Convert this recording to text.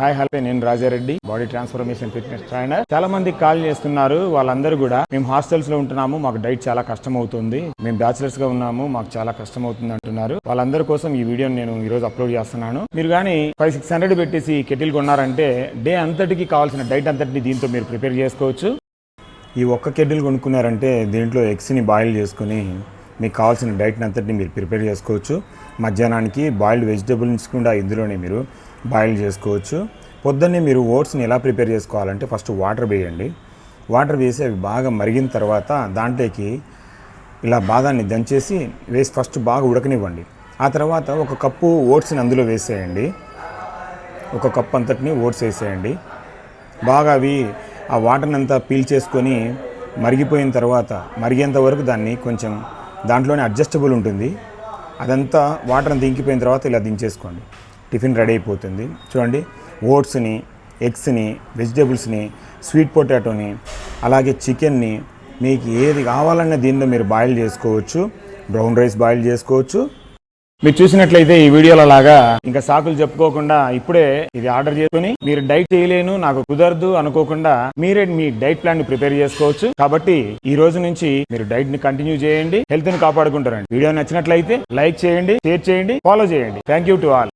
Hi hello, నేను Rajareddy, body transformation fitness trainer. చాలా మంది కాల్ చేస్తున్నారు. వాళ్ళందరూ కూడా మేము హాస్టల్స్ లో ఉంటున్నాము, మాకు డైట్ చాలా కష్టం అవుతుంది, మేము బ్యాచిలర్స్ గా ఉన్నాము, మాకు చాలా కష్టం అవుతుంది అంటున్నారు. వాళ్ళందరి కోసం ఈ వీడియోని నేను ఈ రోజు అప్లోడ్ చేస్తున్నాను. మీరు కానీ 500-600 పెట్టేసి కెటిల్ కొన్నారంటే డే అంతటికి కావాల్సిన డైట్ అంతటిని దీంతో మీరు ప్రిపేర్ చేసుకోవచ్చు. ఈ ఒక్క కెటిల్ కొనుక్కున్నారంటే దీంట్లో ఎగ్స్ని బాయిల్ చేసుకుని మీకు కావాల్సిన డైట్ని అంతటిని మీరు ప్రిపేర్ చేసుకోవచ్చు. మధ్యాహ్నానికి బాయిల్డ్ వెజిటబుల్స్ కూడా ఇందులోనే మీరు బాయిల్ చేసుకోవచ్చు. పొద్దున్నే మీరు ఓట్స్ని ఎలా ప్రిపేర్ చేసుకోవాలంటే ఫస్ట్ వాటర్ వేయండి. వాటర్ వేసి అవి బాగా మరిగిన తర్వాత దాంట్లోకి ఇలా బాదాన్ని దంచేసి వేసి ఫస్ట్ బాగా ఉడకనివ్వండి. ఆ తర్వాత ఒక కప్పు ఓట్స్ని అందులో వేసేయండి. ఒక కప్పు అంతటిని ఓట్స్ వేసేయండి. బాగా అవి ఆ వాటర్ని అంతా పీల్చేసుకొని మరిగిపోయిన తర్వాత మరిగేంత వరకు దాన్ని కొంచెం దాంట్లోనే అడ్జస్టబుల్ ఉంటుంది, అదంతా వాటర్ని దింకిపోయిన తర్వాత ఇలా దించేసుకోండి. టిఫిన్ రెడీ అయిపోతుంది. చూడండి, ఓట్స్ని, ఎగ్స్ని, వెజిటేబుల్స్ని, స్వీట్ పొటాటోని, అలాగే చికెన్ని మీకు ఏది కావాలన్నా దీనిలో మీరు బాయిల్ చేసుకోవచ్చు. బ్రౌన్ రైస్ బాయిల్ చేసుకోవచ్చు. మీరు చూసినట్లయితే ఈ వీడియోలో లాగా ఇంకా సాకులు చెప్పుకోకుండా ఇప్పుడే ఇది ఆర్డర్ చేసుకుని మీరు డైట్ చేయలేను, నాకు కుదరదు అనుకోకుండా మీరే మీ డైట్ ప్లాన్ ని ప్రిపేర్ చేసుకోవచ్చు. కాబట్టి ఈ రోజు నుంచి మీరు డైట్ ని కంటిన్యూ చేయండి, హెల్త్ ని కాపాడుకుంటారండి. వీడియో నచ్చినట్లయితే లైక్ చేయండి, షేర్ చేయండి, ఫాలో చేయండి. Thank you to all.